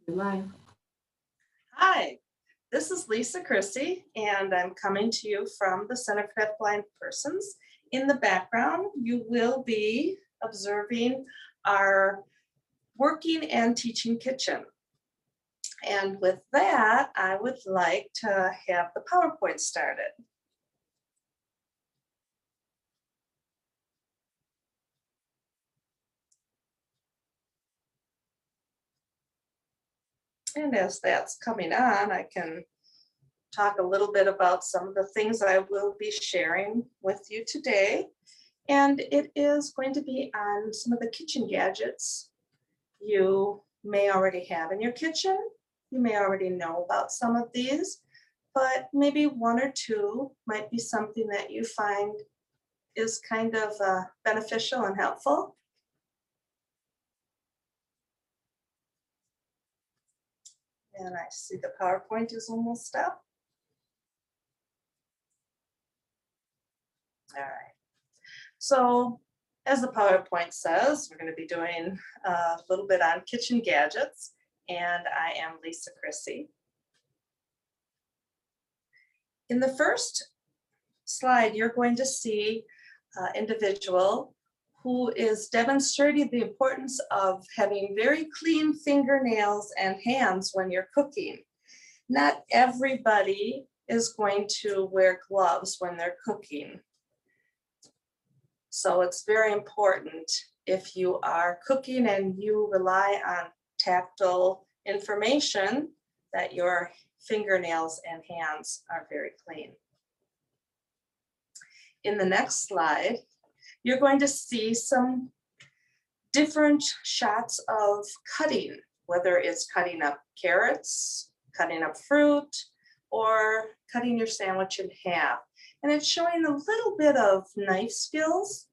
Live. Hi, this is Lisa Crissey, and I'm coming to you from the Center for Deafblind Persons. In the background, you will be observing our working and teaching kitchen. And with that, I would like to have the PowerPoint started. And as that's coming on, I can talk a little bit about some of the things I will be sharing with you today. And it is going to be on some of the kitchen gadgets you may already have in your kitchen. You may already know about some of these, but maybe one or two might be something that you find is kind of beneficial and helpful. And I see the PowerPoint is almost up. All right. So as the PowerPoint says, we're going to be doing a little bit on kitchen gadgets, and I am Lisa Crissey. In the first slide, you're going to see an individual who is demonstrating the importance of having very clean fingernails and hands when you're cooking. Not everybody is going to wear gloves when they're cooking. So it's very important if you are cooking and you rely on tactile information that your fingernails and hands are very clean. In the next slide, you're going to see some different shots of cutting, whether it's cutting up carrots, cutting up fruit, or cutting your sandwich in half. And it's showing a little bit of knife skills.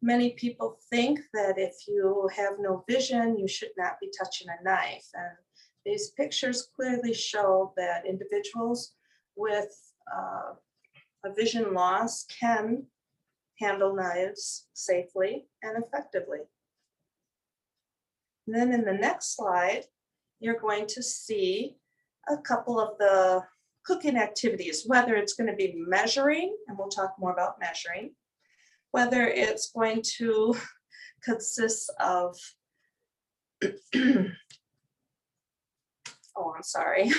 Many people think that if you have no vision, you should not be touching a knife. And these pictures clearly show that individuals with a vision loss can handle knives safely and effectively. And then in the next slide, you're going to see a couple of the cooking activities, whether it's going to be measuring, and we'll talk more about measuring, whether it's going to consist of, oh, I'm sorry.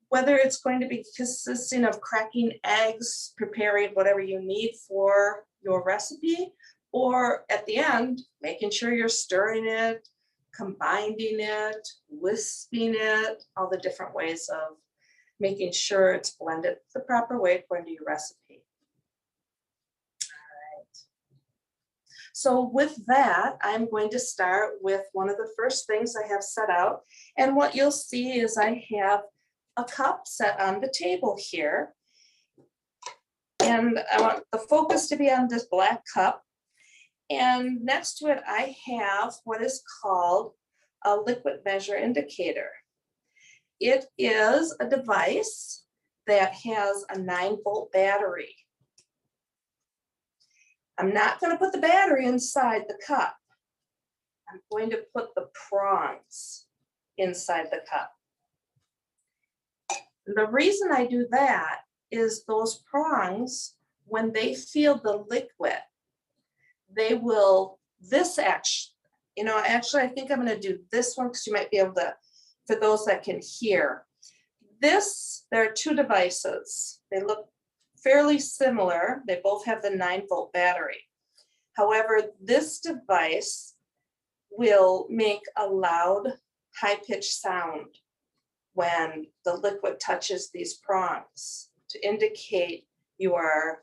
Whether it's going to be consisting of cracking eggs, preparing whatever you need for your recipe, or at the end, making sure you're stirring it, combining it, wisping it, all the different ways of making sure it's blended the proper way according to your recipe. All right. So with that, I'm going to start with one of the first things I have set out. And what you'll see is I have a cup set on the table here. And I want the focus to be on this black cup. And next to it, I have what is called a liquid measure indicator. It is a device that has a 9-volt battery. I'm not going to put the battery inside the cup. I'm going to put the prongs inside the cup. The reason I do that is those prongs, when they feel the liquid, they will, actually I think I'm going to do this one because you might be able to, for those that can hear. There are two devices. They look fairly similar. They both have the 9-volt battery. However, this device will make a loud, high-pitched sound when the liquid touches these prongs to indicate you are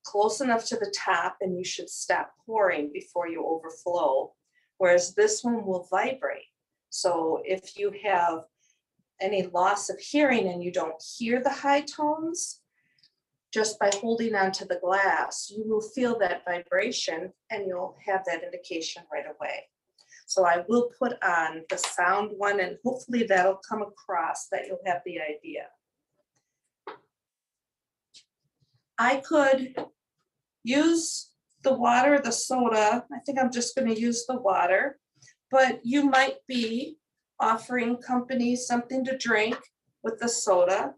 close enough to the top and you should stop pouring before you overflow, whereas this one will vibrate. So if you have any loss of hearing and you don't hear the high tones, just by holding onto the glass, you will feel that vibration and you'll have that indication right away. So I will put on the sound one, and hopefully that'll come across that you'll have the idea. I could use the water, the soda. I think I'm just going to use the water, but you might be offering companies something to drink with the soda.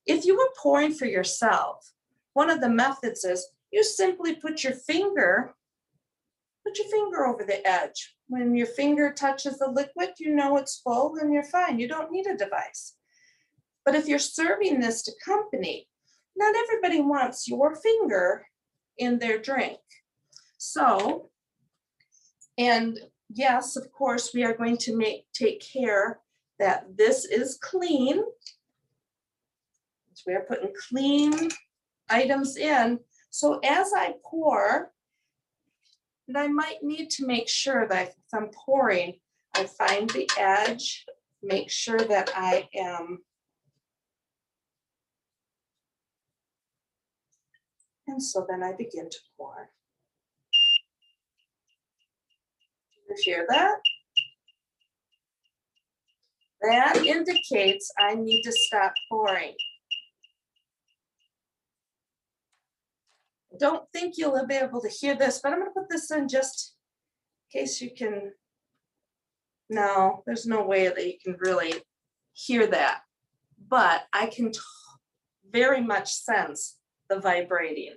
If you were pouring for yourself, one of the methods is you simply put your finger over the edge. When your finger touches the liquid, you know it's full and you're fine. You don't need a device. But if you're serving this to company, not everybody wants your finger in their drink. So, and yes, of course, we are going to take care that this is clean. So we are putting clean items in. So as I pour, and I might need to make sure that if I'm pouring, I find the edge, make sure that I am, and so then I begin to pour. Do you hear that? That indicates I need to stop pouring. I don't think you'll be able to hear this, but I'm going to put this in just in case you can. No, there's no way that you can really hear that, but I can very much sense the vibrating.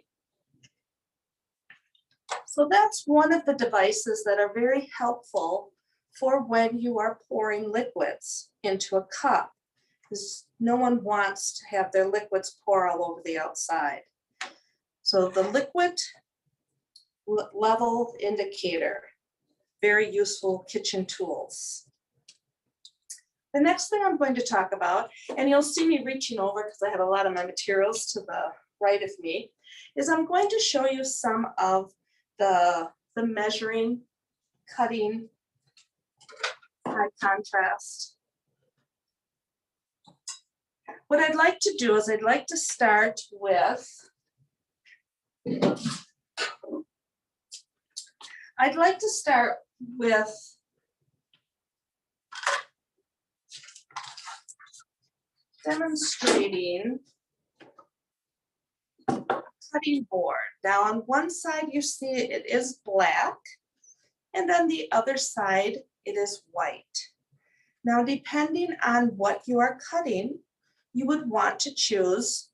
So that's one of the devices that are very helpful for when you are pouring liquids into a cup, because no one wants to have their liquids pour all over the outside. So the liquid level indicator, very useful kitchen tools. The next thing I'm going to talk about, and you'll see me reaching over because I have a lot of my materials to the right of me, is I'm going to show you some of the measuring, cutting, high contrast. What I'd like to do is I'd like to start with, demonstrating cutting board. Now on one side you see it is black, and then the other side it is white. Now depending on what you are cutting, you would want to choose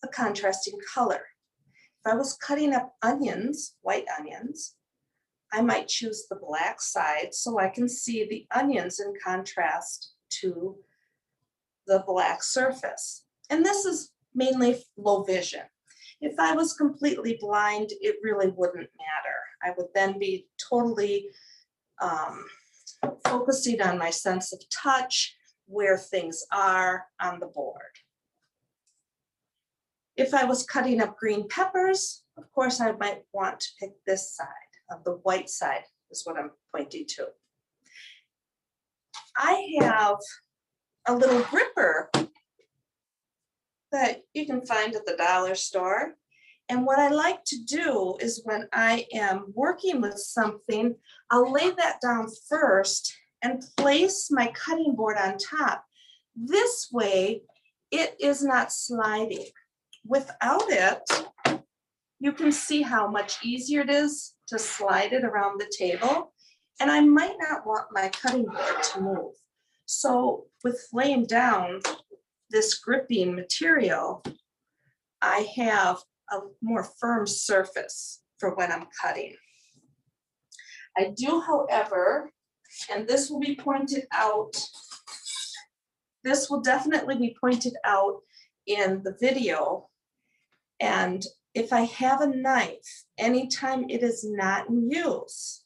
a contrasting color. If I was cutting up onions, white onions, I might choose the black side so I can see the onions in contrast to the black surface. And this is mainly low vision. If I was completely blind, it really wouldn't matter. I would then be totally focusing on my sense of touch, where things are on the board. If I was cutting up green peppers, of course, I might want to pick this side, the white side is what I'm pointing to. I have a little gripper that you can find at the dollar store. And what I like to do is when I am working with something, I'll lay that down first and place my cutting board on top. This way, it is not sliding. Without it, you can see how much easier it is to slide it around the table. And I might not want my cutting board to move. So with laying down this gripping material, I have a more firm surface for when I'm cutting. I do, however, and this will be pointed out, this will definitely be pointed out in the video. And if I have a knife, anytime it is not in use,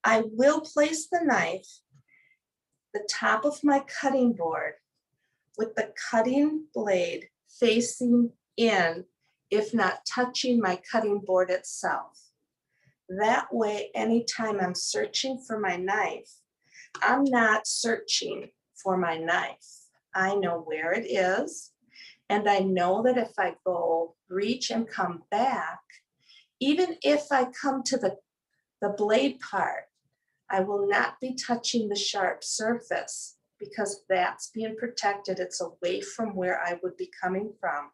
I will place the knife the top of my cutting board with the cutting blade facing in, if not touching my cutting board itself. That way, anytime I'm searching for my knife, I'm not searching for my knife. I know where it is, and I know that if I go reach and come back, even if I come to the blade part, I will not be touching the sharp surface because that's being protected. It's away from where I would be coming from.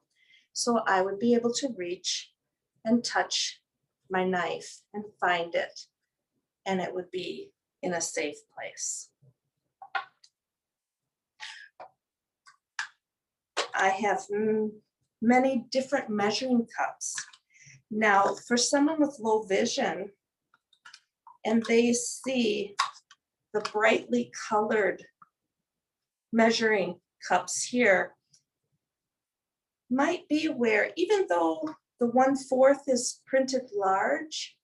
So I would be able to reach and touch my knife and find it, and it would be in a safe place. I have many different measuring cups. Now, for someone with low vision and they see the brightly colored measuring cups here, might be where, even though the 1/4 is printed large,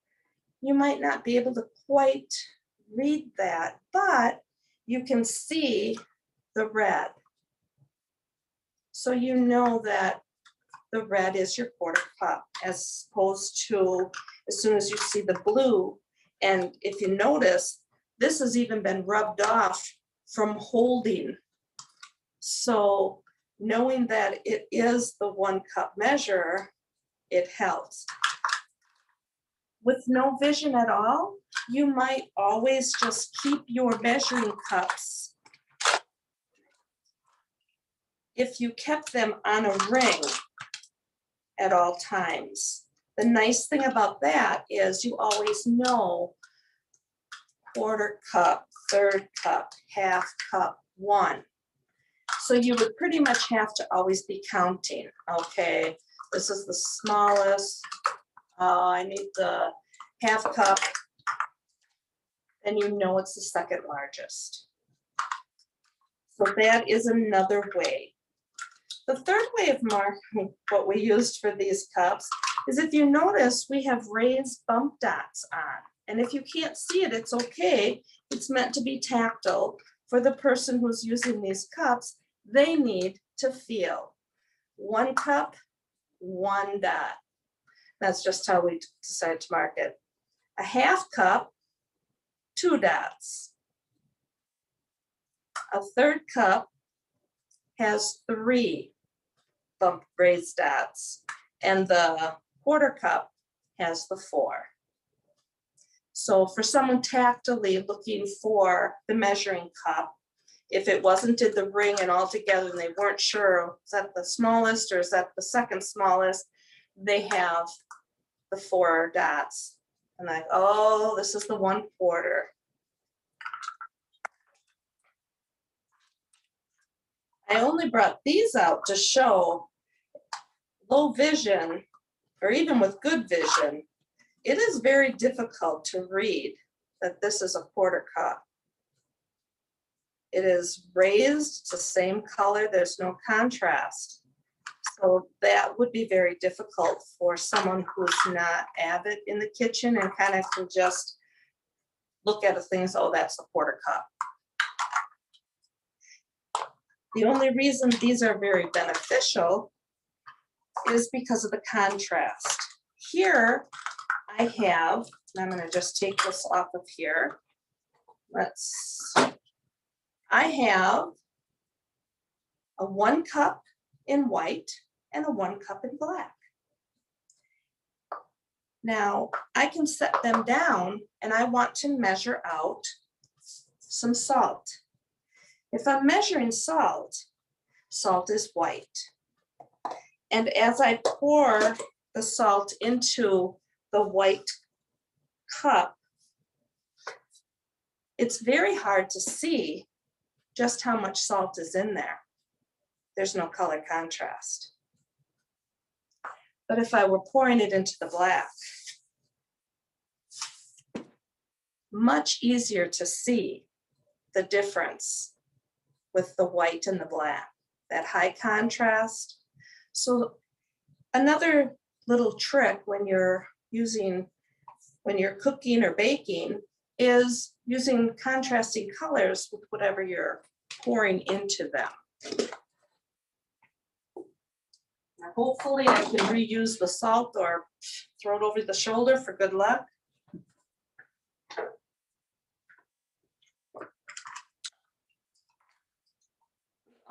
you might not be able to quite read that, but you can see the red. So you know that the red is your 1/4 cup, as opposed to as soon as you see the blue. And if you notice, this has even been rubbed off from holding. So knowing that it is the 1 cup measure, it helps. With no vision at all, you might always just keep your measuring cups. If you kept them on a ring at all times, the nice thing about that is you always know 1/4 cup, 1/3 cup, 1/2 cup, 1. So you would pretty much have to always be counting. Okay, this is the smallest. I need the 1/2 cup. And you know it's the 2nd largest. So that is another way. The 3rd way of marking what we used for these cups is, if you notice, we have raised bump dots on. And if you can't see it, it's okay. It's meant to be tactile. For the person who's using these cups, they need to feel 1 cup, 1 dot. That's just how we decided to mark it. A 1/2 cup, 2 dots. A 1/3 cup has 3 bump raised dots, and the 1/4 cup has the 4. So for someone tactily looking for the measuring cup, if it wasn't in the ring and all together and they weren't sure, is that the smallest or is that the 2nd smallest, they have the 4 dots. And like, oh, this is the 1/4. I only brought these out to show low vision, or even with good vision, it is very difficult to read that this is a 1/4 cup. It is raised, it's the same color, there's no contrast. So that would be very difficult for someone who's not avid in the kitchen and kind of can just look at a thing and say, oh, that's a 1/4 cup. The only reason these are very beneficial is because of the contrast. Here I have, and I'm going to just take this off of here. I have a 1 cup in white and a 1 cup in black. Now I can set them down and I want to measure out some salt. If I'm measuring salt, salt is white. And as I pour the salt into the white cup, it's very hard to see just how much salt is in there. There's no color contrast. But if I were pouring it into the black, much easier to see the difference with the white and the black, that high contrast. So another little trick when you're cooking or baking is using contrasting colors with whatever you're pouring into them. Now, hopefully I can reuse the salt or throw it over the shoulder for good luck.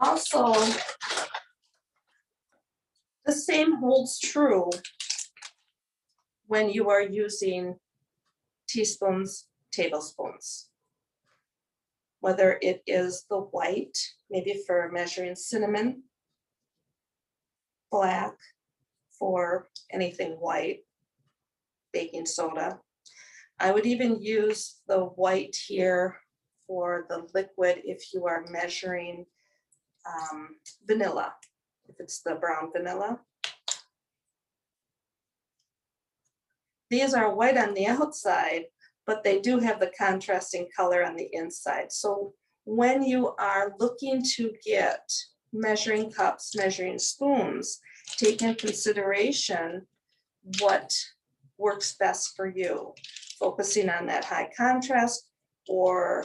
Also, the same holds true when you are using teaspoons, tablespoons. Whether it is the white, maybe for measuring cinnamon, black for anything white, baking soda. I would even use the white here for the liquid if you are measuring vanilla, if it's the brown vanilla. These are white on the outside, but they do have the contrasting color on the inside. So when you are looking to get measuring cups, measuring spoons, take in consideration what works best for you, focusing on that high contrast or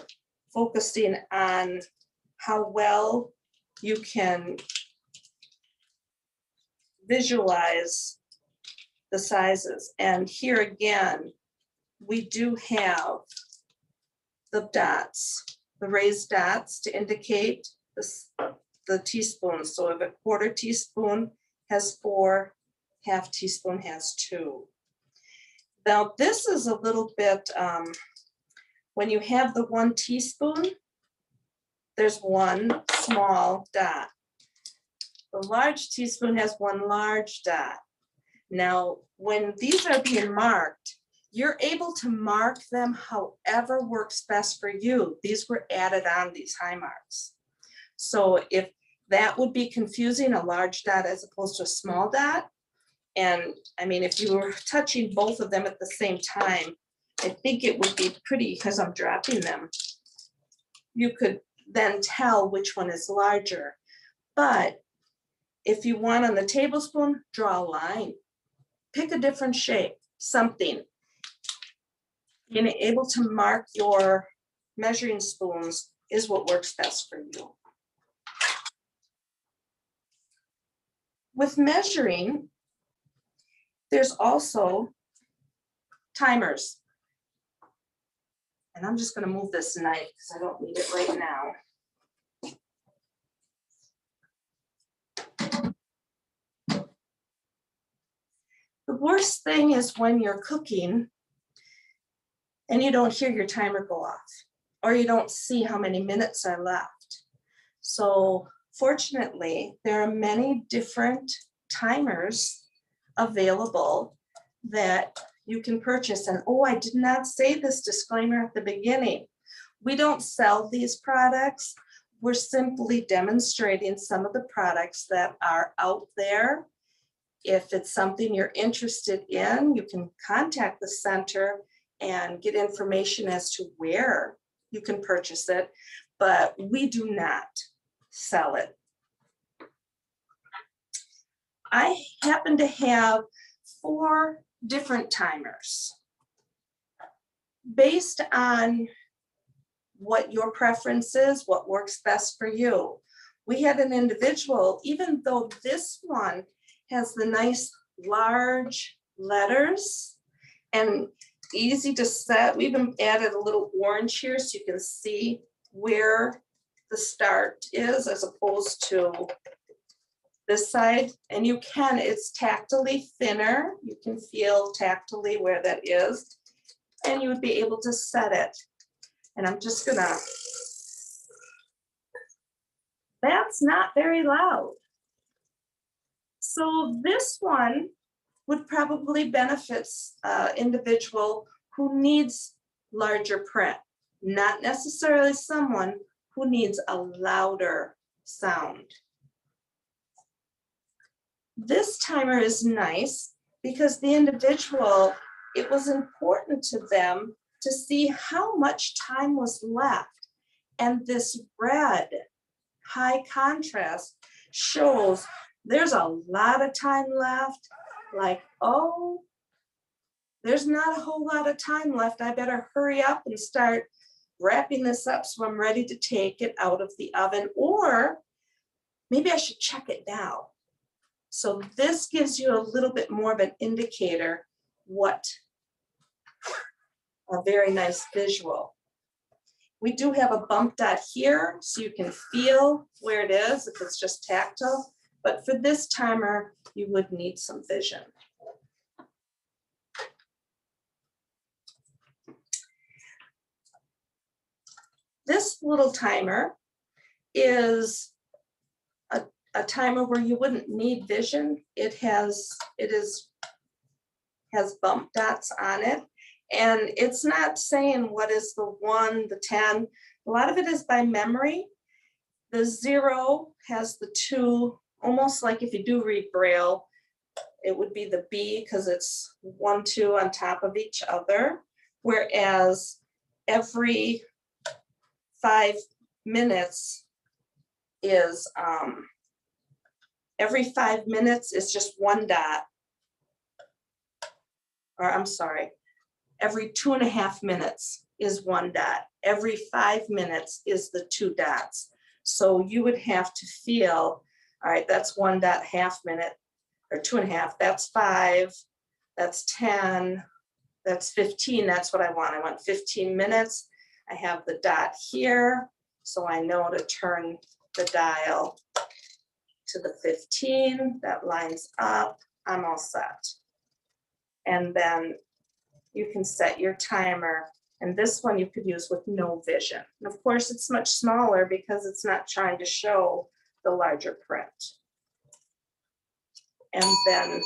focusing on how well you can visualize the sizes. And here again, we do have the dots, the raised dots to indicate the teaspoons. So if a quarter teaspoon has 4, half teaspoon has 2. Now this is a little bit, when you have the 1 teaspoon, there's 1 small dot. The large teaspoon has 1 large dot. Now, when these are being marked, you're able to mark them however works best for you. These were added on, these high marks. So if that would be confusing, a large dot as opposed to a small dot, and I mean, if you were touching both of them at the same time, I think it would be pretty, because I'm dropping them, you could then tell which one is larger. But if you want on the tablespoon, draw a line. Pick a different shape, something. Being able to mark your measuring spoons is what works best for you. With measuring, there's also timers. And I'm just going to move this knife because I don't need it right now. The worst thing is when you're cooking and you don't hear your timer go off, or you don't see how many minutes are left. So fortunately, there are many different timers available that you can purchase. And oh, I did not say this disclaimer at the beginning. We don't sell these products. We're simply demonstrating some of the products that are out there. If it's something you're interested in, you can contact the center and get information as to where you can purchase it, but we do not sell it. I happen to have 4 different timers based on what your preference is, what works best for you. We had an individual, even though this one has the nice large letters and easy to set, we even added a little orange here so you can see where the start is as opposed to this side. And you can, it's tactily thinner. You can feel tactily where that is, and you would be able to set it. And I'm just gonna, that's not very loud. So this one would probably benefit individual who needs larger print, not necessarily someone who needs a louder sound. This timer is nice because the individual, it was important to them to see how much time was left. And this red high contrast shows there's a lot of time left. Like, oh, there's not a whole lot of time left. I better hurry up and start wrapping this up so I'm ready to take it out of the oven, or maybe I should check it now. So this gives you a little bit more of an indicator what a very nice visual. We do have a bump dot here so you can feel where it is if it's just tactile, but for this timer, you would need some vision. This little timer is a timer where you wouldn't need vision. It has bump dots on it, And it's not saying what is the 1, the 10. A lot of it is by memory. The 0 has the 2, almost like if you do read Braille, it would be the B because it's 1, 2 on top of each other. Whereas every 5 minutes is just 1 dot. Or I'm sorry, every 2.5 minutes is 1 dot. Every 5 minutes is the 2 dots. So you would have to feel, all right, that's 1 dot half minute, or 2.5, that's 5, that's 10, that's 15, that's what I want. I want 15 minutes. I have the dot here, so I know to turn the dial to the 15, that lines up, I'm all set. And then you can set your timer, and this one you could use with no vision. And of course, it's much smaller because it's not trying to show the larger print. And then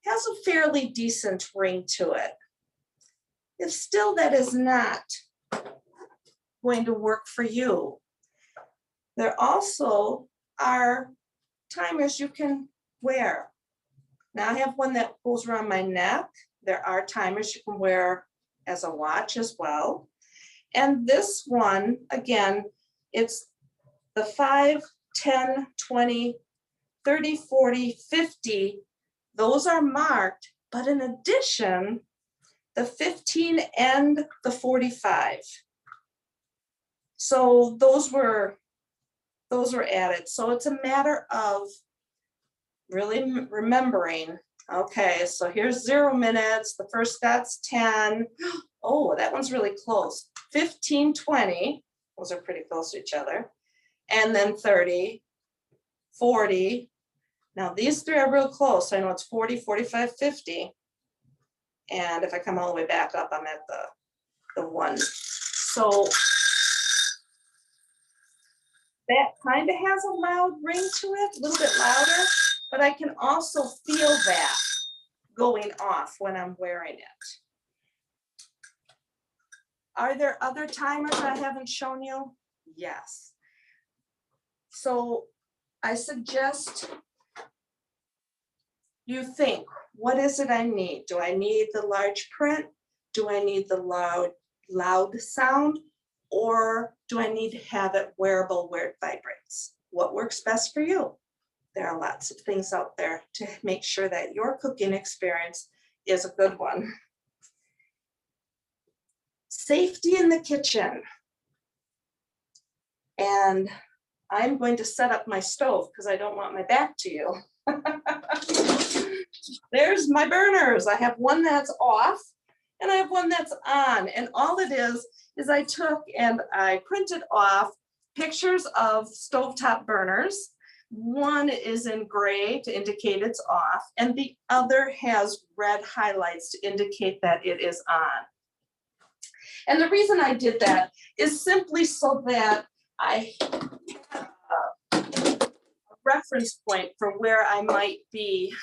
has a fairly decent ring to it. If still that is not going to work for you, there also are timers you can wear. Now I have one that goes around my neck. There are timers you can wear as a watch as well. And this one, again, it's the 5, 10, 20, 30, 40, 50. Those are marked, but in addition, the 15 and the 45. So those were added. So it's a matter of really remembering, okay, so here's 0 minutes, the first dot's 10. Oh, that one's really close. 15, 20, those are pretty close to each other. And then 30, 40. Now these 3 are real close. I know it's 40, 45, 50. And if I come all the way back up, I'm at the 1. So that kind of has a loud ring to it, a little bit louder, but I can also feel that going off when I'm wearing it. Are there other timers I haven't shown you? Yes. So I suggest you think, what is it I need? Do I need the large print? Do I need the loud sound? Or do I need to have it wearable where it vibrates? What works best for you? There are lots of things out there to make sure that your cooking experience is a good one. Safety in the kitchen. And I'm going to set up my stove because I don't want my back to you. There's my burners. I have one that's off and I have one that's on. And all it is I took and I printed off pictures of stovetop burners. One is in gray to indicate it's off, and the other has red highlights to indicate that it is on. And the reason I did that is simply so that I have a reference point for where I might be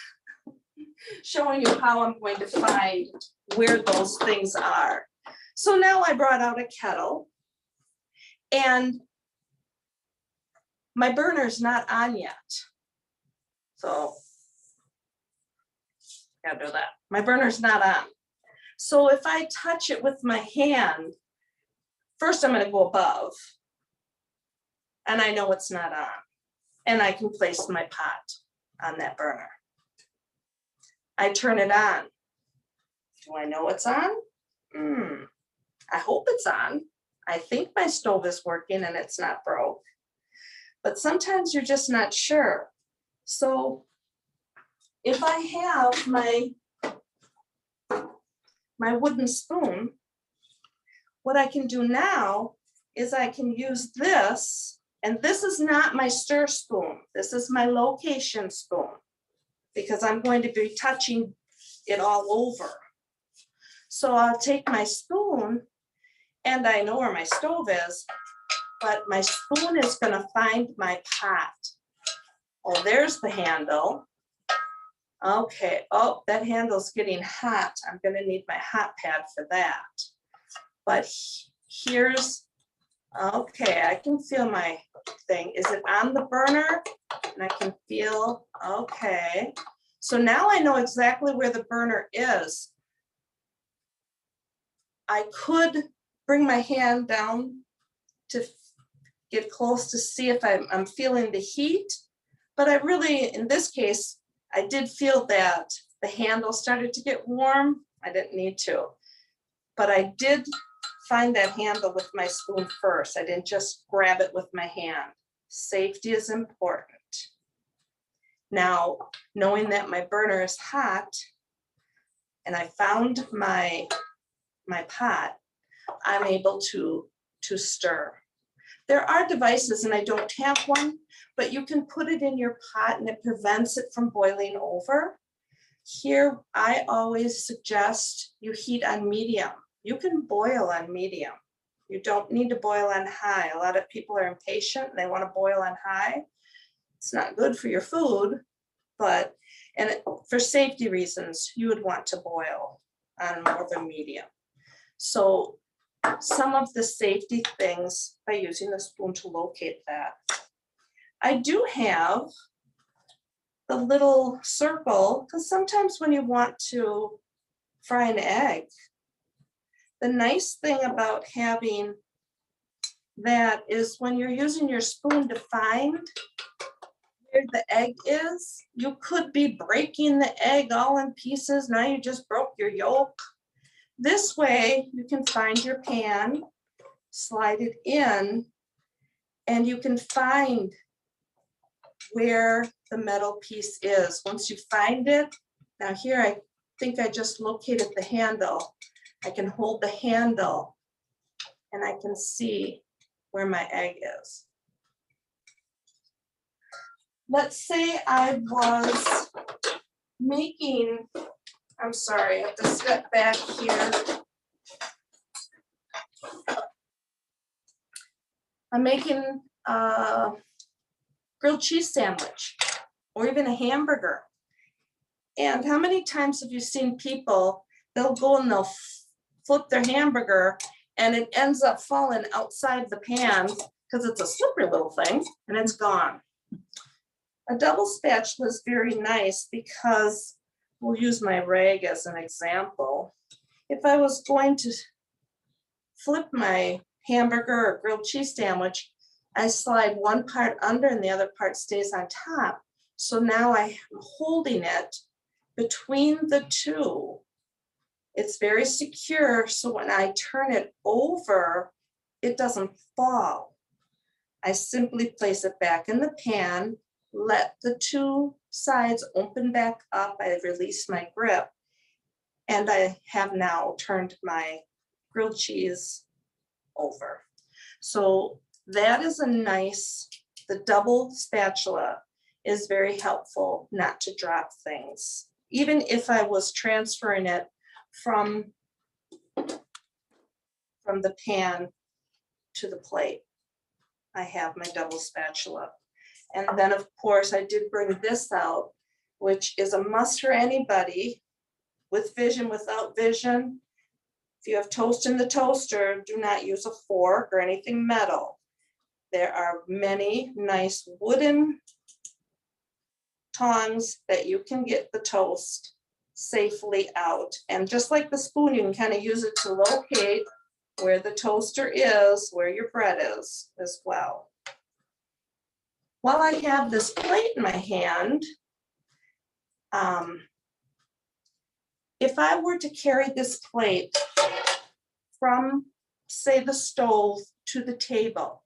showing you how I'm going to find where those things are. So now I brought out a kettle, and my burner's not on yet. So, gotta do that. My burner's not on. So if I touch it with my hand, first I'm gonna go above, and I know it's not on. And I can place my pot on that burner. I turn it on. Do I know it's on? I hope it's on. I think my stove is working and it's not broke. But sometimes you're just not sure. So if I have my wooden spoon, what I can do now is I can use this, and this is not my stir spoon. This is my location spoon because I'm going to be touching it all over. So I'll take my spoon, and I know where my stove is, but my spoon is going to find my pot. Oh, there's the handle. Okay, oh, that handle's getting hot. I'm gonna need my hot pad for that. But here's, okay, I can feel my thing. Is it on the burner? And I can feel, okay. So now I know exactly where the burner is. I could bring my hand down to get close to see if I'm feeling the heat, but I really, in this case, I did feel that the handle started to get warm. I didn't need to, but I did find that handle with my spoon first. I didn't just grab it with my hand. Safety is important. Now, knowing that my burner is hot and I found my pot, I'm able to stir. There are devices, and I don't have one, but you can put it in your pot and it prevents it from boiling over. Here, I always suggest you heat on medium. You can boil on medium. You don't need to boil on high. A lot of people are impatient and they want to boil on high. It's not good for your food, but for safety reasons, you would want to boil on more of a medium. So some of the safety things by using the spoon to locate that. I do have the little circle, because sometimes when you want to fry an egg, the nice thing about having that is when you're using your spoon to find where the egg is, you could be breaking the egg all in pieces. Now you just broke your yolk. This way you can find your pan, slide it in, and you can find where the metal piece is. Once you find it, now here I think I just located the handle. I can hold the handle and I can see where my egg is. Let's say I was making, I'm sorry, I have to step back here. I'm making a grilled cheese sandwich or even a hamburger. And how many times have you seen people, they'll go and they'll flip their hamburger and it ends up falling outside the pan because it's a slippery little thing and it's gone. A double spatula is very nice because we'll use my rag as an example. If I was going to flip my hamburger or grilled cheese sandwich, I slide one part under and the other part stays on top. So now I'm holding it between the two. It's very secure, so when I turn it over, it doesn't fall. I simply place it back in the pan, let the two sides open back up, I release my grip, and I have now turned my grilled cheese over. So that is a nice, the double spatula is very helpful not to drop things. Even if I was transferring it from the pan to the plate, I have my double spatula. And then of course I did bring this out, which is a must for anybody with vision, without vision. If you have toast in the toaster, do not use a fork or anything metal. There are many nice wooden tongs that you can get the toast safely out. And just like the spoon, you can kind of use it to locate where the toaster is, where your bread is as well. While I have this plate in my hand, if I were to carry this plate from, say, the stove to the table,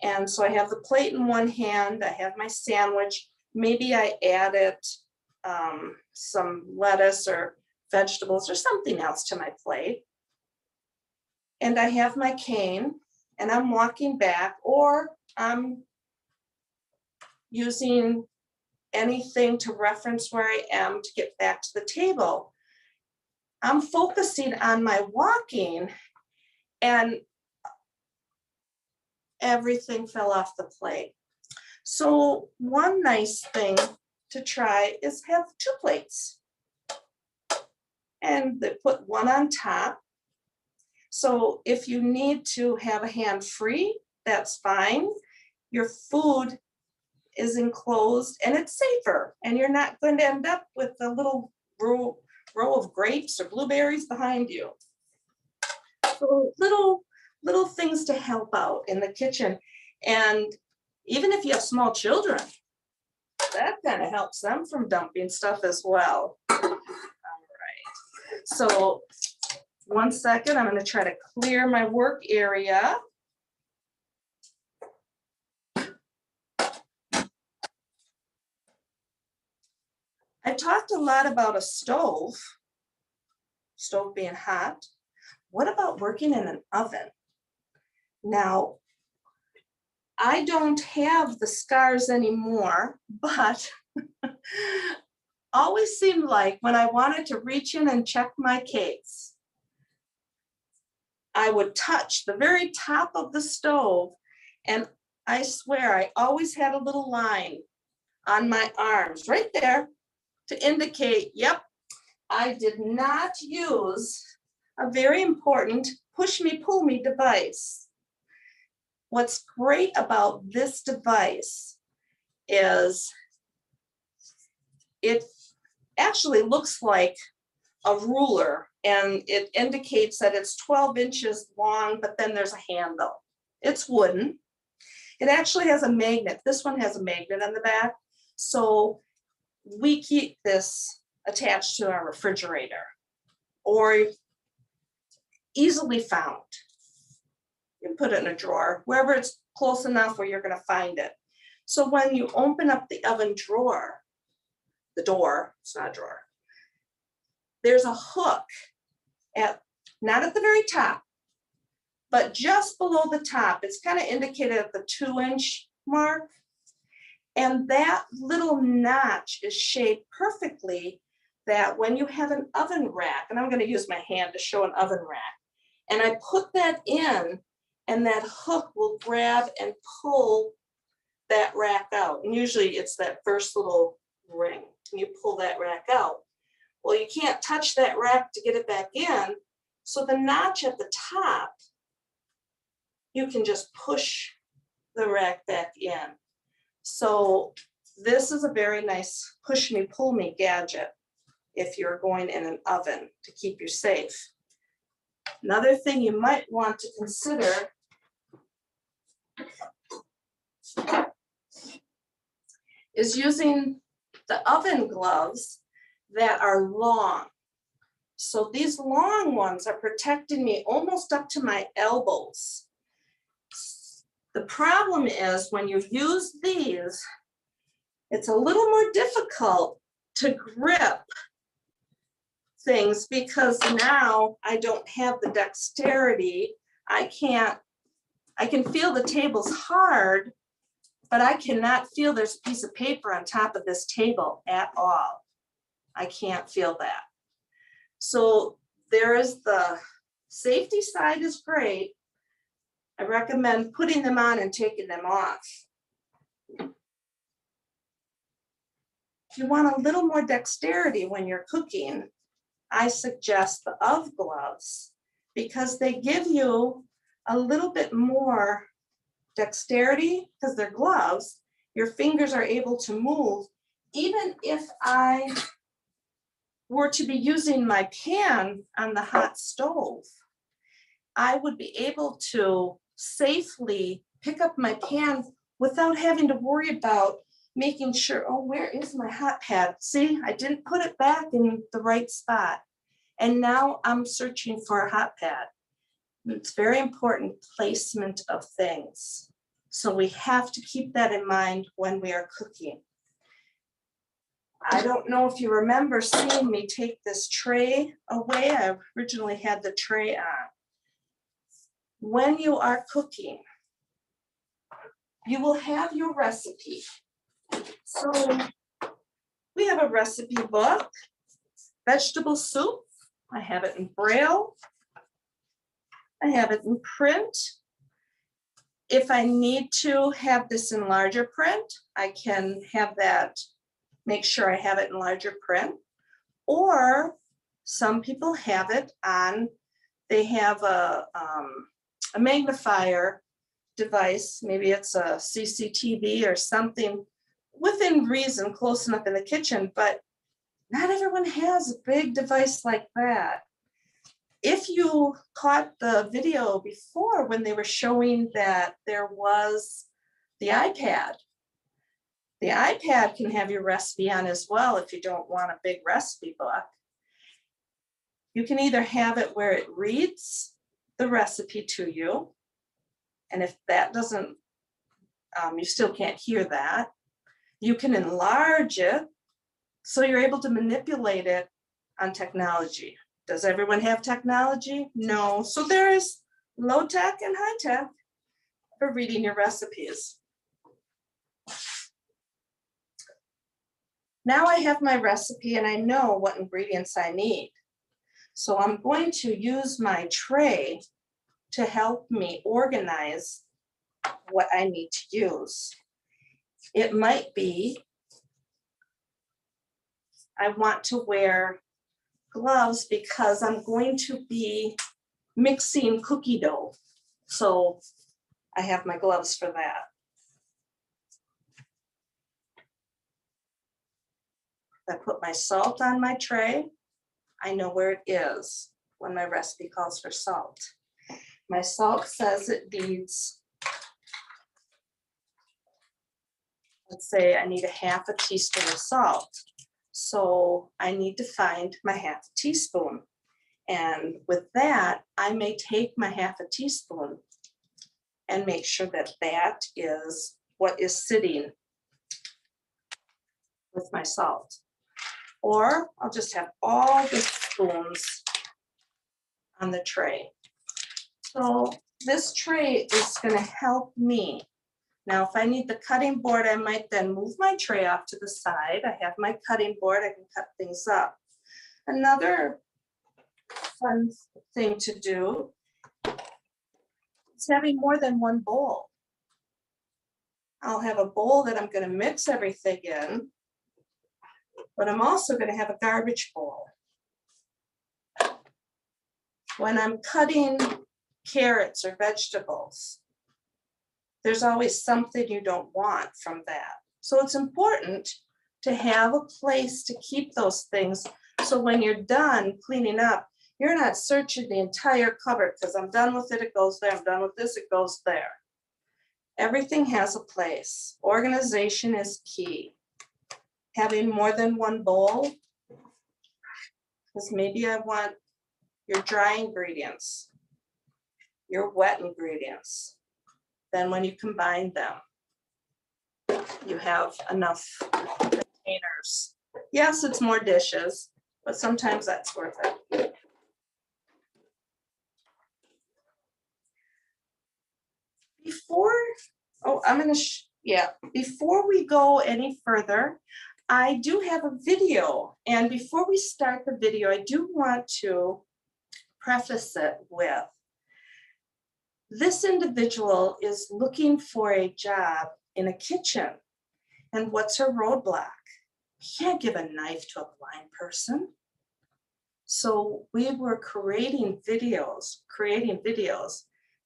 and so I have the plate in one hand, I have my sandwich, maybe I added some lettuce or vegetables or something else to my plate, and I have my cane, and I'm walking back, or I'm using anything to reference where I am to get back to the table. I'm focusing on my walking and everything fell off the plate. So one nice thing to try is have 2 plates. And they put one on top. So if you need to have a hand free, that's fine. Your food is enclosed and it's safer, and you're not going to end up with a little row of grapes or blueberries behind you. So little things to help out in the kitchen. And even if you have small children, that kind of helps them from dumping stuff as well. All right, so 1 second, I'm going to try to clear my work area. I talked a lot about a stove being hot. What about working in an oven? Now, I don't have the scars anymore, but always seemed like when I wanted to reach in and check my cakes, I would touch the very top of the stove, and I swear I always had a little line on my arms right there to indicate, yep, I did not use a very important push me, pull me device. What's great about this device is it actually looks like a ruler, and it indicates that it's 12 inches long, but then there's a handle. It's wooden. It actually has a magnet. This one has a magnet on the back. So we keep this attached to our refrigerator or easily found. You can put it in a drawer, wherever it's close enough where you're going to find it. So when you open up the oven drawer, the door, it's not a drawer, there's a hook not at the very top, but just below the top. It's kind of indicated at the 2-inch mark. And that little notch is shaped perfectly that when you have an oven rack, and I'm going to use my hand to show an oven rack, and I put that in, and that hook will grab and pull that rack out. And usually it's that first little ring, and you pull that rack out. Well, you can't touch that rack to get it back in. So the notch at the top, you can just push the rack back in. So this is a very nice push me, pull me gadget if you're going in an oven to keep you safe. Another thing you might want to consider is using the oven gloves that are long. So these long ones are protecting me almost up to my elbows. The problem is when you use these, it's a little more difficult to grip things because now I don't have the dexterity. I can feel the table's hard, but I cannot feel there's a piece of paper on top of this table at all. I can't feel that. So there is the safety side is great. I recommend putting them on and taking them off. If you want a little more dexterity when you're cooking, I suggest the OV gloves because they give you a little bit more dexterity because they're gloves. Your fingers are able to move. Even if I were to be using my pan on the hot stove, I would be able to safely pick up my pan without having to worry about making sure, oh, where is my hot pad? See, I didn't put it back in the right spot. And now I'm searching for a hot pad. It's very important placement of things. So we have to keep that in mind when we are cooking. I don't know if you remember seeing me take this tray away. I originally had the tray on. When you are cooking, you will have your recipe. So we have a recipe book, vegetable soup. I have it in Braille. I have it in print. If I need to have this in larger print, I can have that make sure I have it in larger print. Or some people have it on, they have a magnifier device, maybe it's a CCTV or something within reason, close enough in the kitchen, but not everyone has a big device like that. If you caught the video before when they were showing that there was the iPad can have your recipe on as well if you don't want a big recipe book. You can either have it where it reads the recipe to you, and if that doesn't, you still can't hear that. You can enlarge it so you're able to manipulate it on technology. Does everyone have technology? No. So there is low tech and high tech for reading your recipes. Now I have my recipe and I know what ingredients I need. So I'm going to use my tray to help me organize what I need to use. It might be I want to wear gloves because I'm going to be mixing cookie dough. So I have my gloves for that. I put my salt on my tray. I know where it is when my recipe calls for salt. My salt says it needs, let's say I need a half a teaspoon of salt. So I need to find my half a teaspoon. And with that, I may take my half a teaspoon and make sure that that is what is sitting with my salt. Or I'll just have all the spoons on the tray. So this tray is going to help me. Now, if I need the cutting board, I might then move my tray off to the side. I have my cutting board, I can cut things up. Another fun thing to do is having more than one bowl. I'll have a bowl that I'm going to mix everything in, but I'm also going to have a garbage bowl. When I'm cutting carrots or vegetables, there's always something you don't want from that. So it's important to have a place to keep those things. So when you're done cleaning up, you're not searching the entire cupboard because I'm done with it, it goes there. I'm done with this, it goes there. Everything has a place. Organization is key. Having more than one bowl, because maybe I want your dry ingredients, your wet ingredients. Then when you combine them, you have enough containers. Yes, it's more dishes, but sometimes that's worth it. Before we go any further, I do have a video. And before we start the video, I do want to preface it with, this individual is looking for a job in a kitchen. And what's her roadblock? You can't give a knife to a blind person. So we were creating videos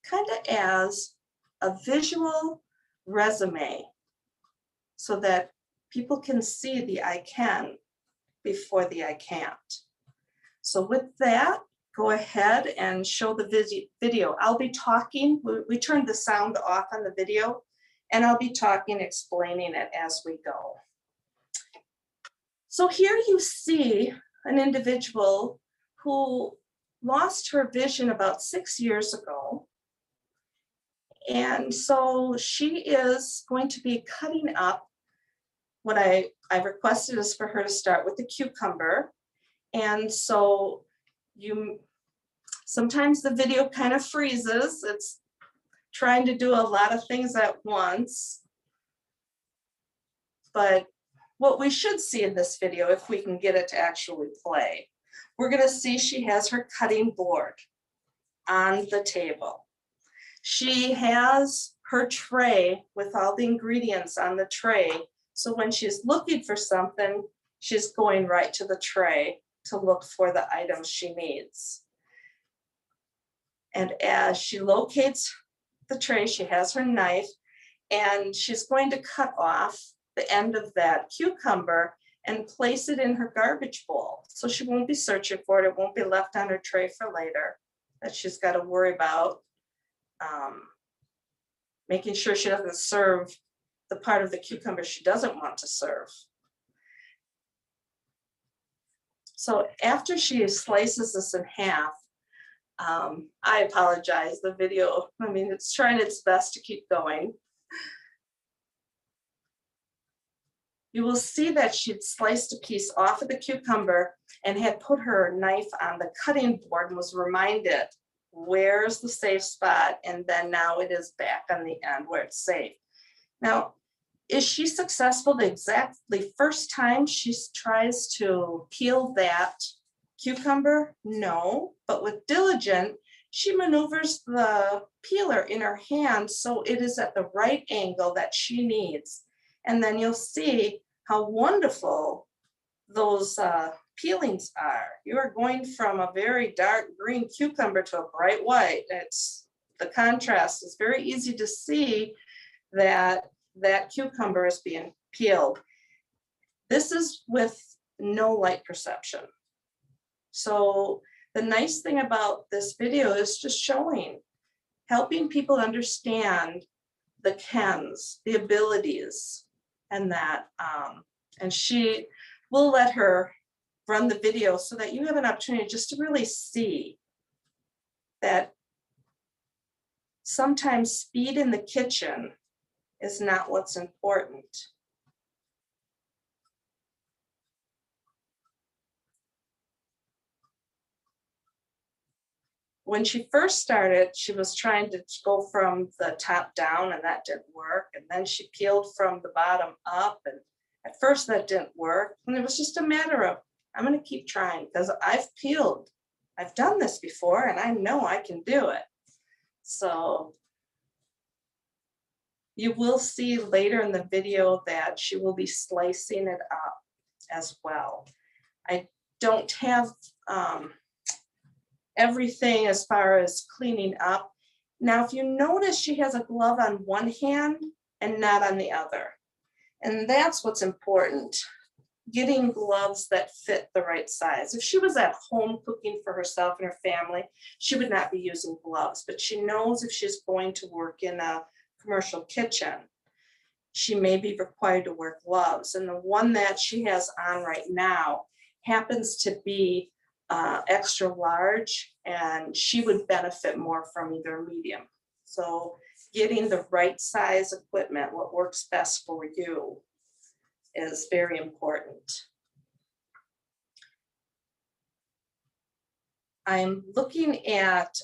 kind of as a visual resume so that people can see the I can before the I can't. So with that, go ahead and show the video. I'll be talking, we turned the sound off on the video, and I'll be talking, explaining it as we go. So here you see an individual who lost her vision about 6 years ago. And so she is going to be cutting up. What I requested is for her to start with the cucumber. And so sometimes the video kind of freezes. It's trying to do a lot of things at once. But what we should see in this video, if we can get it to actually play, we're going to see she has her cutting board on the table. She has her tray with all the ingredients on the tray So when she's looking for something, she's going right to the tray to look for the items she needs. And as she locates the tray, she has her knife, and she's going to cut off the end of that cucumber and place it in her garbage bowl. So she won't be searching for it. It won't be left on her tray for later that she's got to worry about making sure she doesn't serve the part of the cucumber she doesn't want to serve. So after she slices this in half, I apologize, the video, I mean, it's trying its best to keep going. You will see that she'd sliced a piece off of the cucumber and had put her knife on the cutting board and was reminded, where's the safe spot? And then now it is back on the end where it's safe. Now, is she successful the exactly first time she tries to peel that cucumber? No, but with diligence, she maneuvers the peeler in her hand so it is at the right angle that she needs. And then you'll see how wonderful those peelings are. You are going from a very dark green cucumber to a bright white. It's the contrast is very easy to see that that cucumber is being peeled. This is with no light perception. So the nice thing about this video is just showing, helping people understand the Kens, the abilities, and that, and she will let her run the video so that you have an opportunity just to really see that sometimes speed in the kitchen is not what's important. When she first started, she was trying to go from the top down, and that didn't work. And then she peeled from the bottom up, and at first that didn't work. And it was just a matter of, I'm going to keep trying because I've peeled. I've done this before, and I know I can do it. So you will see later in the video that she will be slicing it up as well. I don't have everything as far as cleaning up. Now, if you notice, she has a glove on one hand and not on the other. And that's what's important, getting gloves that fit the right size. If she was at home cooking for herself and her family, she would not be using gloves, but she knows if she's going to work in a commercial kitchen, she may be required to wear gloves. And the one that she has on right now happens to be extra large, and she would benefit more from either medium. So getting the right size equipment, what works best for you, is very important. I'm looking at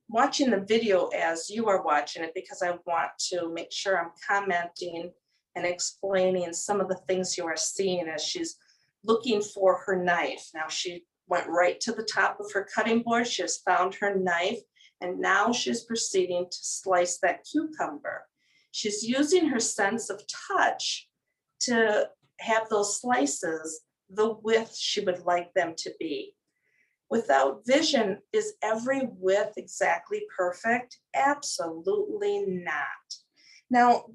watching the video as you are watching it because I want to make sure I'm commenting and explaining some of the things you are seeing as she's looking for her knife. Now she went right to the top of her cutting board. She has found her knife, and now she's proceeding to slice that cucumber. She's using her sense of touch to have those slices the width she would like them to be. Without vision, is every width exactly perfect? Absolutely not. Now,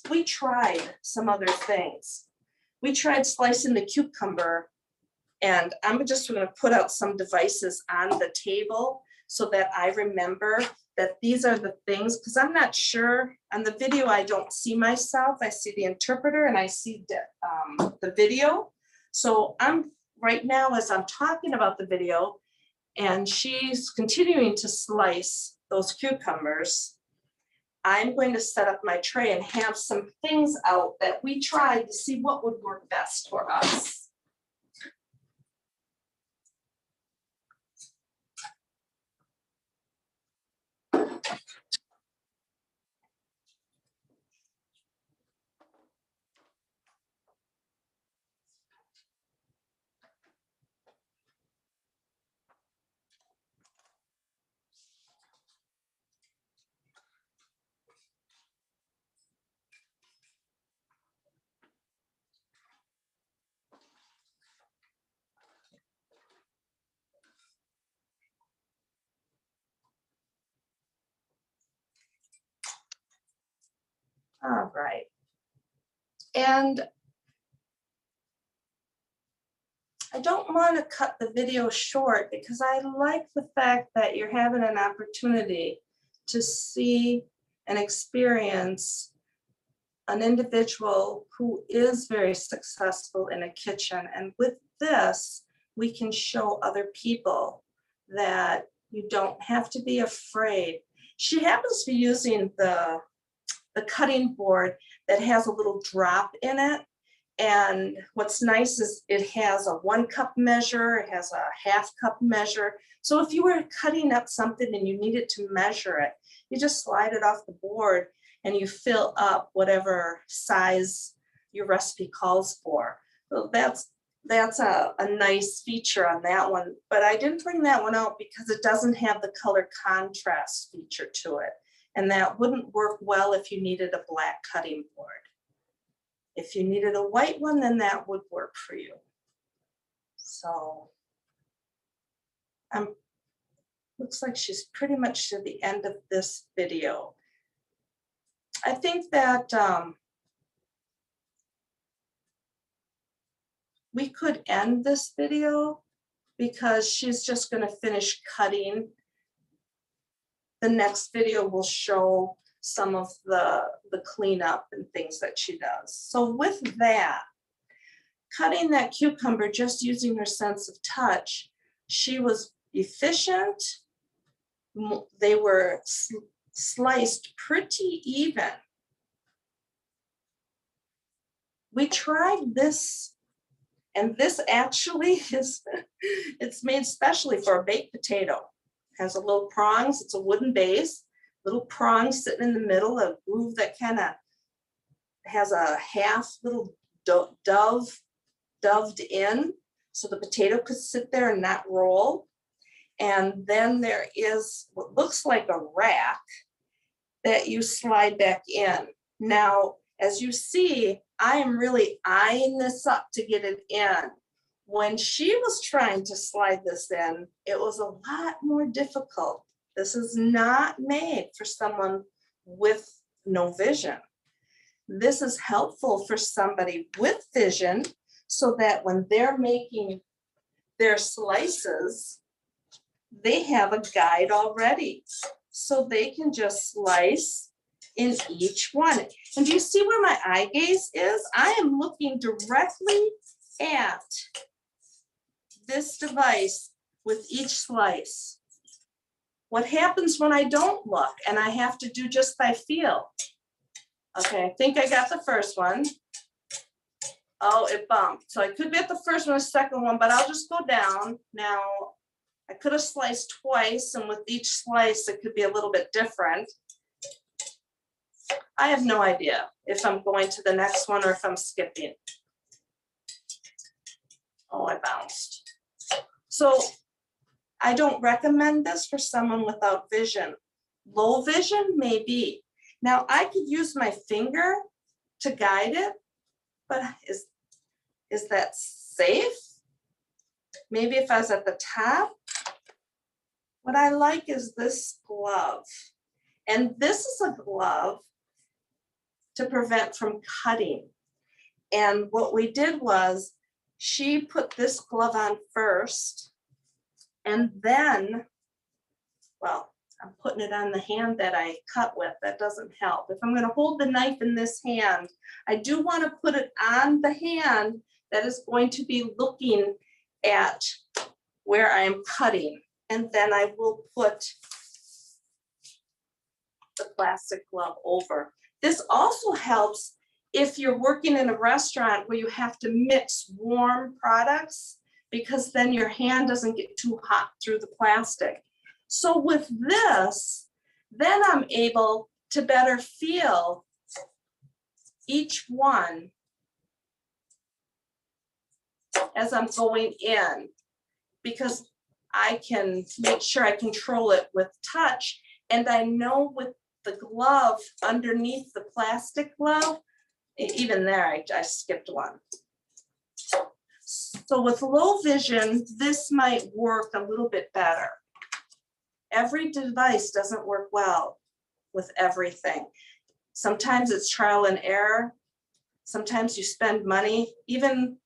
we tried some other things. We tried slicing the cucumber, and I'm just going to put out some devices on the table so that I remember that these are the things, because I'm not sure. On the video, I don't see myself. I see the interpreter and I see the video. So I'm right now, as I'm talking about the video, and she's continuing to slice those cucumbers, I'm going to set up my tray and have some things out that we tried to see what would work best for us. right. And I don't want to cut the video short because I like the fact that you're having an opportunity to see and experience an individual who is very successful in a kitchen. And with this, we can show other people that you don't have to be afraid. She happens to be using the cutting board that has a little drop in it. And what's nice is it has a 1 cup measure, it has a ½ cup measure. So if you were cutting up something and you needed to measure it, you just slide it off the board and you fill up whatever size your recipe calls for. So that's a nice feature on that one. But I didn't bring that one out because it doesn't have the color contrast feature to it. And that wouldn't work well if you needed a black cutting board. If you needed a white one, then that would work for you. So looks like she's pretty much to the end of this video. I think that we could end this video because she's just going to finish cutting. The next video will show some of the cleanup and things that she does. So with that, cutting that cucumber just using her sense of touch, she was efficient. They were sliced pretty even. We tried this, and this actually is, it's made specially for a baked potato. It has a little prongs, it's a wooden base, little prongs sitting in the middle, a groove that kind of has a half little doved in, so the potato could sit there and not roll. And then there is what looks like a rack that you slide back in. Now, as you see, I am really eyeing this up to get it in. When she was trying to slide this in, it was a lot more difficult. This is not made for someone with no vision. This is helpful for somebody with vision so that when they're making their slices, they have a guide already. So they can just slice in each one. And do you see where my eye gaze is? I am looking directly at this device with each slice. What happens when I don't look and I have to do just by feel? Okay, I think I got the first one. Oh, it bumped. So I could get the first one or second one, but I'll just go down. Now, I could have sliced twice, and with each slice, it could be a little bit different. I have no idea if I'm going to the next one or if I'm skipping. Oh, I bounced. So I don't recommend this for someone without vision. Low vision, maybe. Now I could use my finger to guide it, but is that safe? Maybe if I was at the top. What I like is this glove. And this is a glove to prevent from cutting. And what we did was she put this glove on first, and then, well, I'm putting it on the hand that I cut with. That doesn't help. If I'm going to hold the knife in this hand, I do want to put it on the hand that is going to be looking at where I am cutting. And then I will put the plastic glove over. This also helps if you're working in a restaurant where you have to mix warm products, because then your hand doesn't get too hot through the plastic. So with this, then I'm able to better feel each one as I'm going in, because I can make sure I control it with touch. And I know with the glove underneath the plastic glove, even there, I skipped one. So with low vision, this might work a little bit better. Every device doesn't work well with everything. Sometimes it's trial and error. Sometimes you spend money, even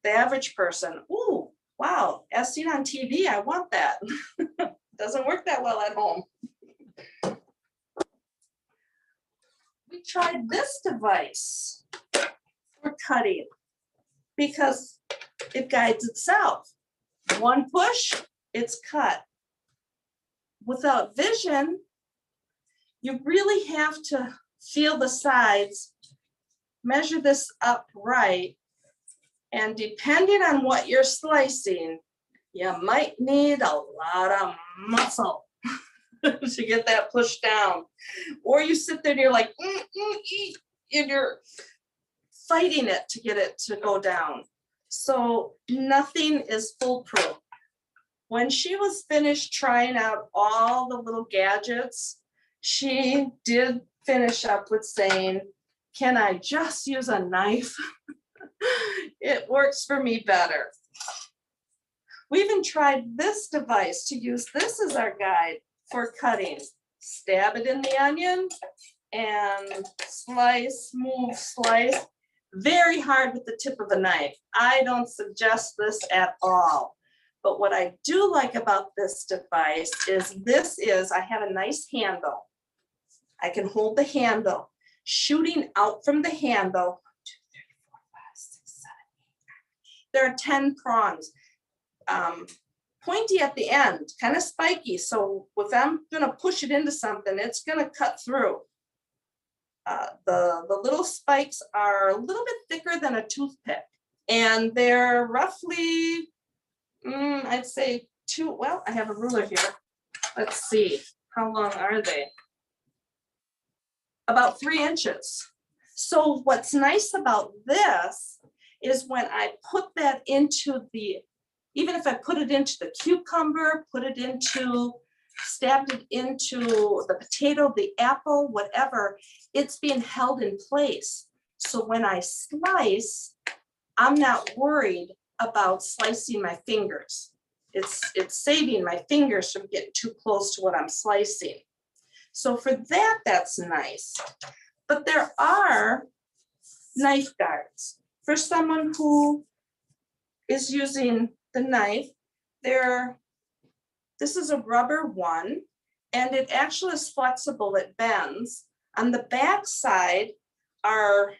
the average person. Ooh, wow, as seen on TV, I want that. Doesn't work that well at home. We tried this device for cutting because it guides itself. One push, it's cut. Without vision, you really have to feel the sides, measure this up right, and depending on what you're slicing, you might need a lot of muscle to get that pushed down. Or you sit there and you're like, and you're fighting it to get it to go down. So nothing is foolproof. When she was finished trying out all the little gadgets, she did finish up with saying, can I just use a knife? It works for me better. We even tried this device to use this as our guide for cutting. Stab it in the onion and slice, move, slice. Very hard with the tip of a knife. I don't suggest this at all. But what I do like about this device is I have a nice handle. I can hold the handle. Shooting out from the handle, 1, 2, 3, 4, 5, 6, 7, 8, 9. There are 10 prongs. Pointy at the end, kind of spiky. So if I'm gonna push it into something, it's gonna cut through. The little spikes are a little bit thicker than a toothpick, and they're roughly, I'd say well, I have a ruler here. Let's see, how long are they? About 3 inches. So what's nice about this is when I put that into even if I put it into the cucumber, stabbed it into the potato, the apple, whatever, it's being held in place. So when I slice, I'm not worried about slicing my fingers. It's saving my fingers from getting too close to what I'm slicing. So for that, that's nice. But there are knife guards. For someone who is using the knife, this is a rubber one, and it actually is flexible, it bends. On the back side are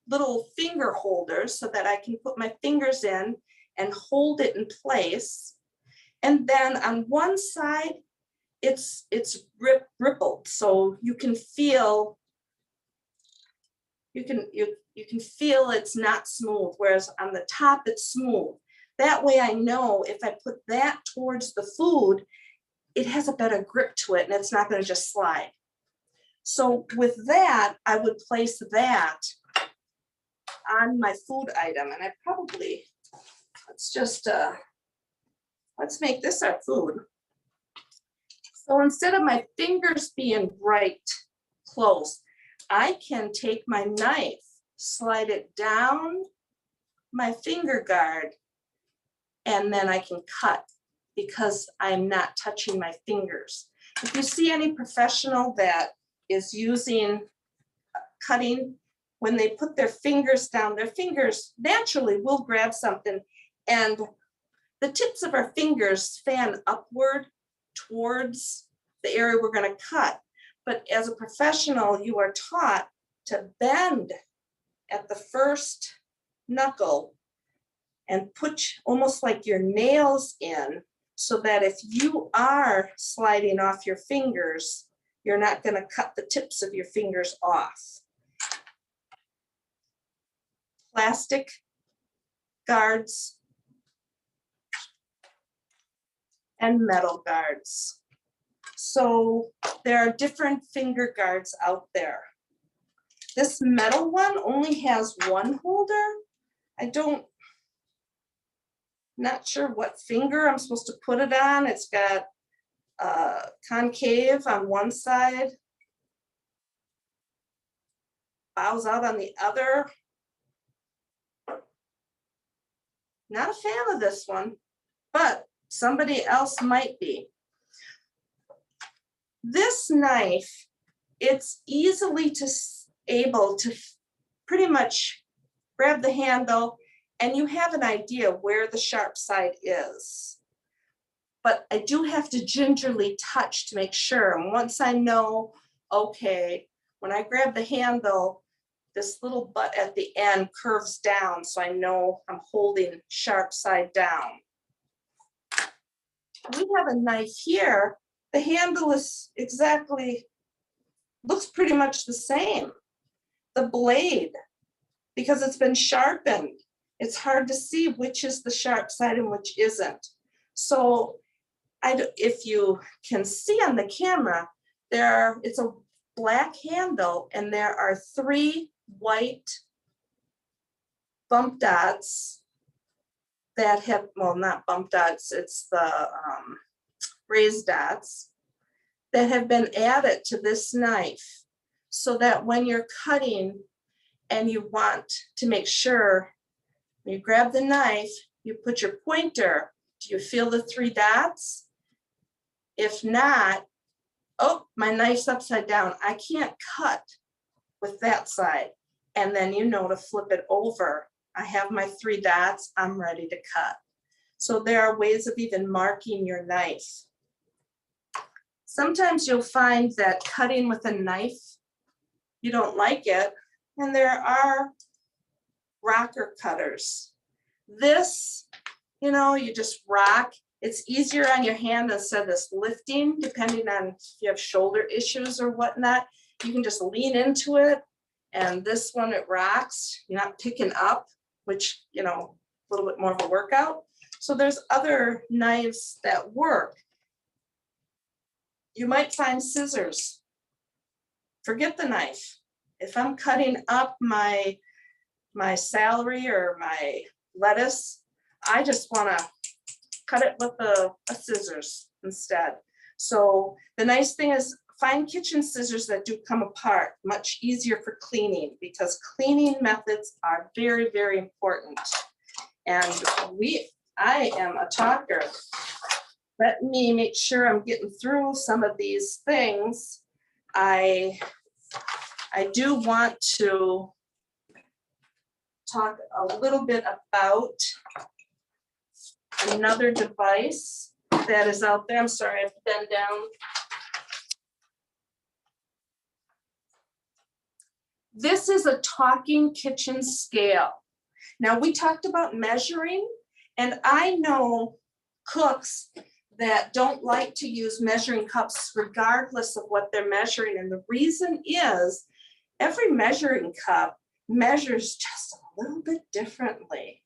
little finger holders so that I can put my fingers in and hold it in place. And then on one side, it's rippled, so you can feel it's not smooth, whereas on the top it's smooth. That way I know if I put that towards the food, it has a better grip to it and it's not going to just slide. So with that, I would place that on my food item, and I probably, let's make this our food. So instead of my fingers being right close, I can take my knife, slide it down my finger guard, and then I can cut because I'm not touching my fingers. If you see any professional that is using cutting, when they put their fingers down, their fingers naturally will grab something, and the tips of our fingers fan upward towards the area we're going to cut. But as a professional, you are taught to bend at the first knuckle and put almost like your nails in, so that if you are sliding off your fingers, you're not going to cut the tips of your fingers off. Plastic guards and metal guards. So there are different finger guards out there. This metal one only has one holder. Not sure what finger I'm supposed to put it on. It's got concave on one side, bows out on the other. Not a fan of this one, but somebody else might be. This knife, it's easily able to pretty much grab the handle and you have an idea where the sharp side is. But I do have to gingerly touch to make sure. And once I know, okay, when I grab the handle, this little butt at the end curves down, so I know I'm holding sharp side down. We have a knife here. The handle is exactly, looks pretty much the same. The blade, because it's been sharpened, it's hard to see which is the sharp side and which isn't. So if you can see on the camera, it's a black handle and there are 3 white bump dots that have, well, not bump dots, it's the raised dots that have been added to this knife, so that when you're cutting and you want to make sure, when you grab the knife, you put your pointer, do you feel the 3 dots? If not, oh, my knife's upside down. I can't cut with that side. And then you know to flip it over. I have my 3 dots, I'm ready to cut. So there are ways of even marking your knife. Sometimes you'll find that cutting with a knife, you don't like it, and there are rocker cutters. This, you know, you just rock. It's easier on your hand instead of this lifting, depending on if you have shoulder issues or whatnot. You can just lean into it, and this one, it rocks. You're not picking up, which, you know, a little bit more of a workout. So there's other knives that work. You might find scissors. Forget the knife. If I'm cutting up my celery or my lettuce, I just want to cut it with a scissors instead. So the nice thing is, find kitchen scissors that do come apart, much easier for cleaning, because cleaning methods are very, very important. And I am a talker. Let me make sure I'm getting through some of these things. I do want to talk a little bit about another device that is out there. I'm sorry, I've been down. This is a talking kitchen scale. Now, we talked about measuring, and I know cooks that don't like to use measuring cups regardless of what they're measuring. And the reason is every measuring cup measures just a little bit differently.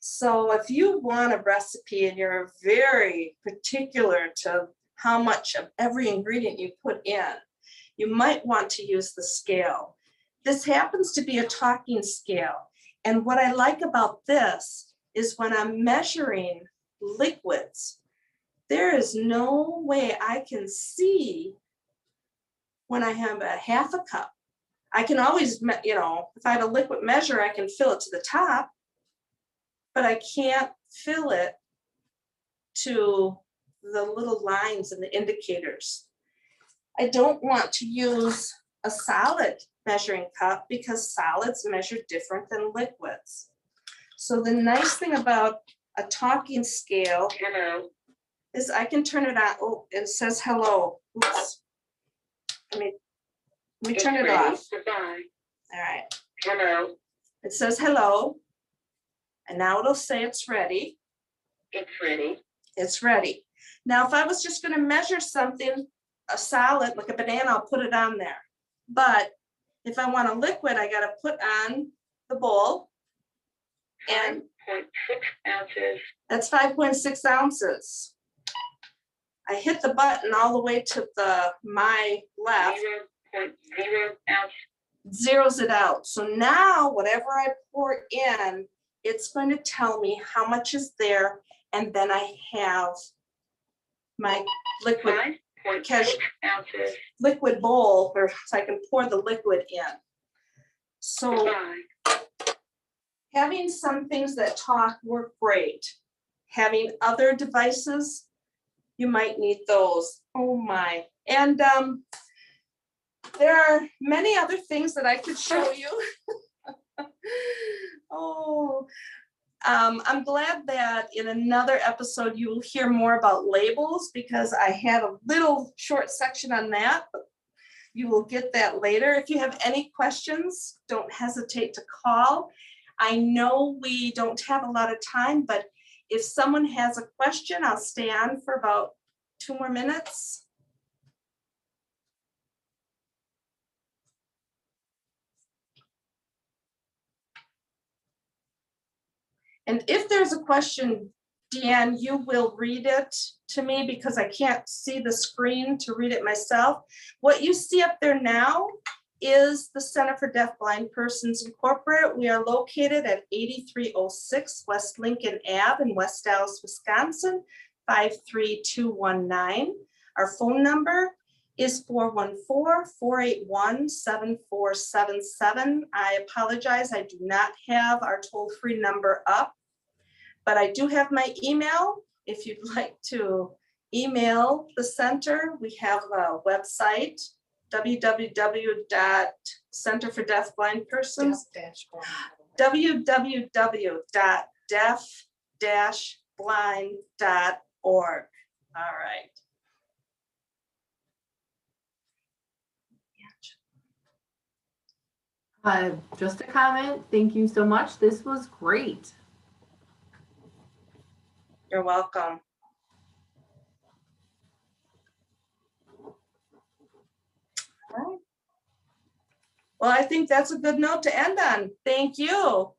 So if you want a recipe and you're very particular to how much of every ingredient you put in, you might want to use the scale. This happens to be a talking scale. And what I like about this is when I'm measuring liquids, there is no way I can see when I have a half a cup. I can always, you know, if I have a liquid measure, I can fill it to the top, but I can't fill it to the little lines and the indicators. I don't want to use a solid measuring cup because solids measure different than liquids. So the nice thing about a talking scale is I can turn it on. Oh, it says hello. Oops. Let me turn it off. Goodbye. All right. Hello. It says hello. And now it'll say it's ready. It's ready. It's ready. Now, if I was just going to measure something, a solid, like a banana, I'll put it on there. But if I want a liquid, I got to put on the bowl. And 5.6 ounces. That's 5.6 ounces. I hit the button all the way to my left. 0.0 ounce. Zeros it out. So now whatever I pour in, it's going to tell me how much is there. And then I have my liquid liquid bowl, or so I can pour the liquid in. So having some things that talk work great. Having other devices, you might need those. Oh my. And There are many other things that I could show you. Oh, I'm glad that in another episode you will hear more about labels, because I had a little short section on that, but you will get that later. If you have any questions, don't hesitate to call. I know we don't have a lot of time, but if someone has a question, I'll stay on for about 2 more minutes. And if there's a question, Deanne, you will read it to me because I can't see the screen to read it myself. What you see up there now is the Center for Deafblind Persons Incorporated. We are located at 8306 West Lincoln Ave in West Dallas, Wisconsin, 53219. Our phone number is 414-481-7477. I apologize, I do not have our toll-free number up, but I do have my email. If you'd like to email the center, we have a website, www.centerfordeafblindpersons, www.deaf-blind.org. All right. Just a comment. Thank you so much. This was great. You're welcome. All right. Well, I think that's a good note to end on. Thank you.